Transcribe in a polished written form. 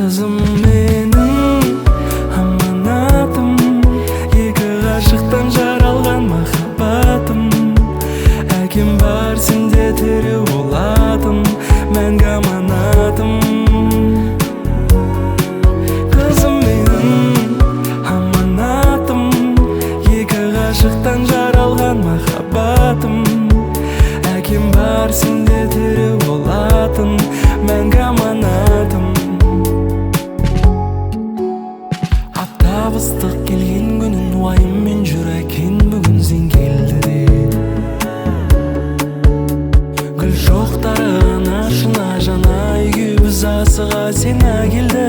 Kızım benim amanatım, iki ғашықтан жаралған махаббатым. Әкем бар сенде тірі болатын мәңгі аманатым. Kızım benim amanatım, екі ғашықтан жаралған махаббатым. Әкем бар сенде тірі болатын мәңгі аманатым. Ыстық келген күнін уайыммен жүр әкең, бүгін сен келді де. Гүл шоқтары ашына жана үйге біз асыға сен әкелді.